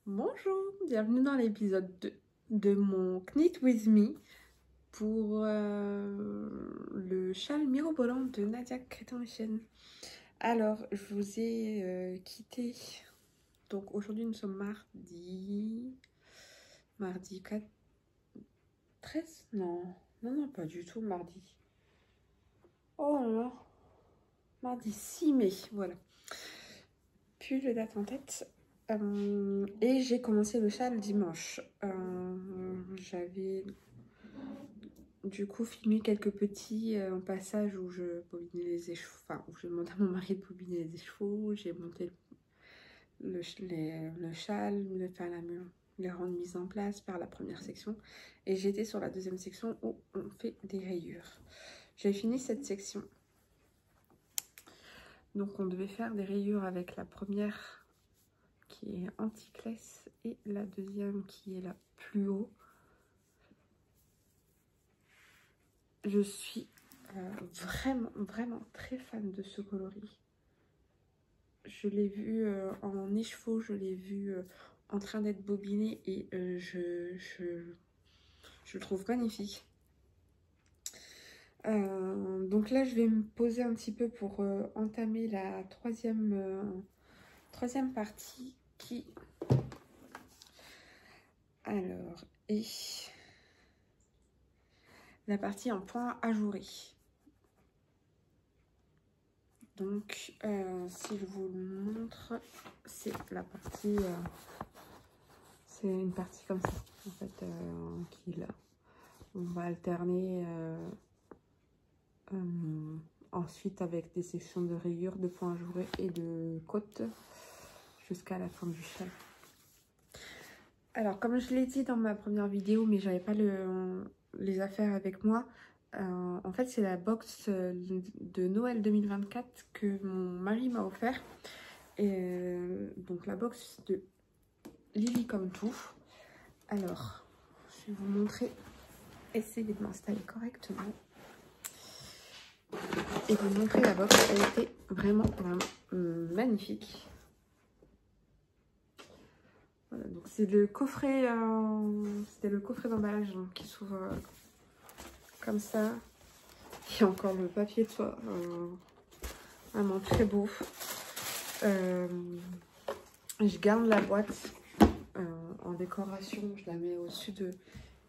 Bonjour, bienvenue dans l'épisode 2 de mon Knit With Me pour le châle mirobolant de Nadia Crétin-Etienne. Alors, je vous ai quitté, donc aujourd'hui nous sommes mardi 4, 13? Non, pas du tout, mardi. Oh là là, mardi 6 mai, voilà. Plus de date en tête. Et j'ai commencé le châle dimanche. J'avais du coup filmé quelques petits passages où je bobinais les écheveaux, enfin où je demandais à mon mari de bobiner les écheveaux. J'ai monté le châle, les rendre mise en place, faire la première section. Et j'étais sur la deuxième section où on fait des rayures. J'ai fini cette section. Donc on devait faire des rayures avec la première qui est anti-classe et la deuxième qui est là plus haut. Je suis vraiment très fan de ce coloris. Je l'ai vu en écheveau, je l'ai vu en train d'être bobiné et je le trouve magnifique. Donc là, je vais me poser un petit peu pour entamer la troisième partie qui... Alors, est la partie en point ajouré. Donc, si je vous le montre, c'est la partie... c'est une partie comme ça, en fait, on va alterner ensuite avec des sections de rayures, de points ajourés et de côtes jusqu'à la fin du châle. Alors, comme je l'ai dit dans ma première vidéo, mais j'avais pas les affaires avec moi, en fait, c'est la box de Noël 2024 que mon mari m'a offert. Et donc, la box de Lily comme tout. Alors, je vais vous montrer, essayer de m'installer correctement. Et vous montrer la box, elle était vraiment magnifique. Voilà, donc c'est le coffret, c'était le coffret d'emballage qui s'ouvre comme ça. Il y a encore le papier de soie, vraiment très beau. Je garde la boîte en décoration, je la mets au-dessus de...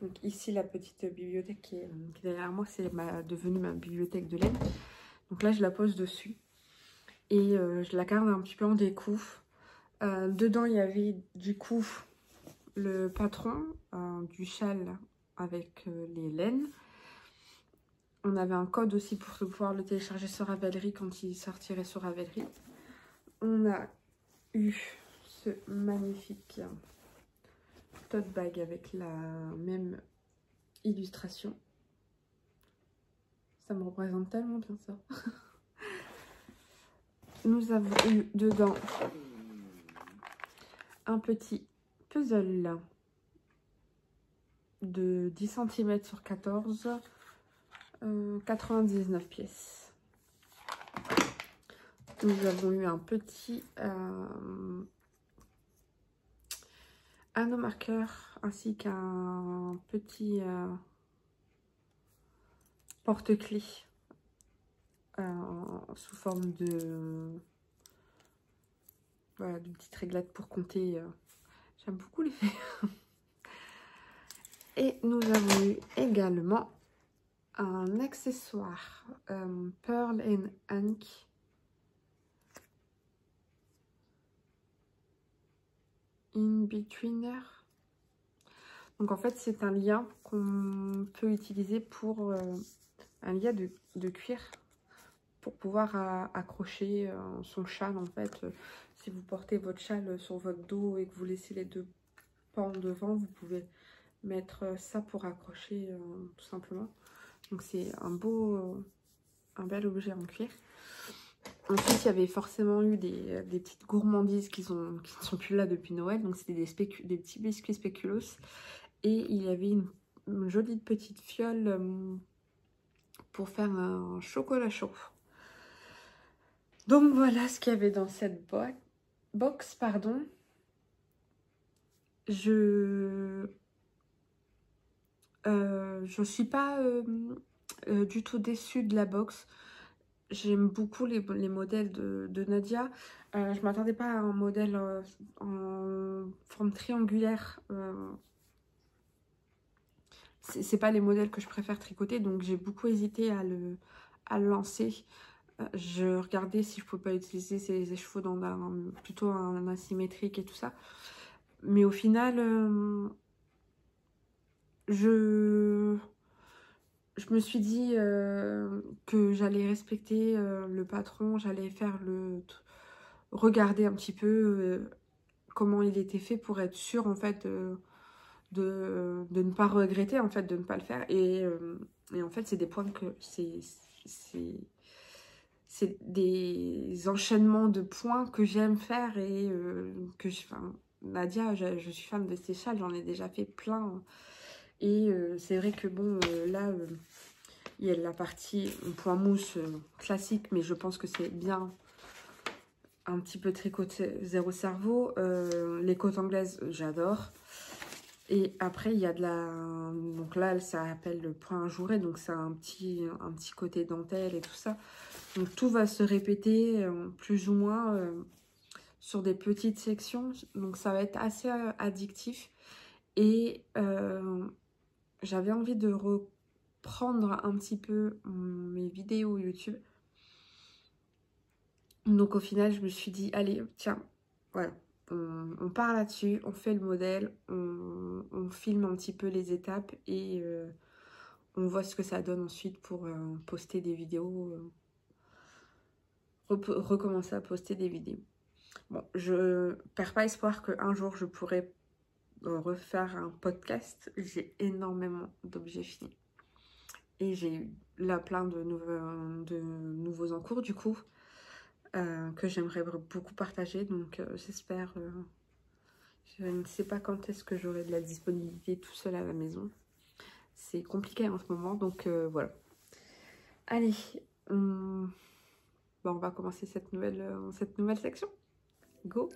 Donc ici la petite bibliothèque qui est derrière moi, c'est devenue ma bibliothèque de laine. Donc là je la pose dessus et je la garde un petit peu en déco. Dedans il y avait du coup le patron du châle avec les laines. On avait un code aussi pour pouvoir le télécharger sur Ravelry quand il sortirait sur Ravelry. On a eu ce magnifique tote bag avec la même illustration. Ça me représente tellement bien ça. Nous avons eu dedans un petit puzzle de 10 cm sur 14, 99 pièces. Nous avons eu un petit anneau marqueur ainsi qu'un petit porte-clés sous forme de voilà, de petites réglettes pour compter. J'aime beaucoup les faire. Et nous avons eu également un accessoire Pearl and Ink. In-Betweener. Donc en fait c'est un lien qu'on peut utiliser pour un lien de cuir pour pouvoir accrocher son châle en fait. Si vous portez votre châle sur votre dos et que vous laissez les deux pans devant, vous pouvez mettre ça pour accrocher tout simplement. Donc c'est un bel objet en cuir. Ensuite, il y avait forcément eu des petites gourmandises qui ne sont plus là depuis Noël. Donc, c'était des petits biscuits spéculoos. Et il y avait une jolie petite fiole pour faire un chocolat chaud. Donc, voilà ce qu'il y avait dans cette box. Je suis pas du tout déçue de la box. J'aime beaucoup les modèles de Nadia. Je m'attendais pas à un modèle en forme triangulaire. C'est pas les modèles que je préfère tricoter, donc j'ai beaucoup hésité à le lancer. Je regardais si je pouvais pas utiliser ces écheveaux dans plutôt un asymétrique et tout ça. Mais au final, je me suis dit que j'allais respecter le patron, j'allais faire regarder un petit peu comment il était fait pour être sûre en fait de ne pas regretter en fait de ne pas le faire. Et en fait c'est des points que c'est des enchaînements de points que j'aime faire et enfin, Nadia, je suis fan de ses châles, j'en ai déjà fait plein. Et c'est vrai que bon, là, il y a la partie point mousse classique, mais je pense que c'est bien un petit peu tricoté zéro cerveau. Les côtes anglaises, j'adore. Et après, il y a de la... Donc là, ça s'appelle le point ajouré, donc c'est un petit côté dentelle et tout ça. Donc tout va se répéter plus ou moins sur des petites sections. Donc ça va être assez addictif. Et j'avais envie de reprendre un petit peu mes vidéos YouTube. Donc au final, je me suis dit, allez, tiens, voilà, on part là-dessus, on fait le modèle, on filme un petit peu les étapes et on voit ce que ça donne ensuite pour poster des vidéos, recommencer à poster des vidéos. Bon, je perds pas espoir qu'un jour je pourrai refaire un podcast. J'ai énormément d'objets finis. Et j'ai eu là plein de nouveaux en cours du coup. Que j'aimerais beaucoup partager. Donc j'espère... je ne sais pas quand est-ce que j'aurai de la disponibilité tout seul à la maison. C'est compliqué en ce moment. Donc voilà. Allez. Bon, on va commencer cette nouvelle section. Go!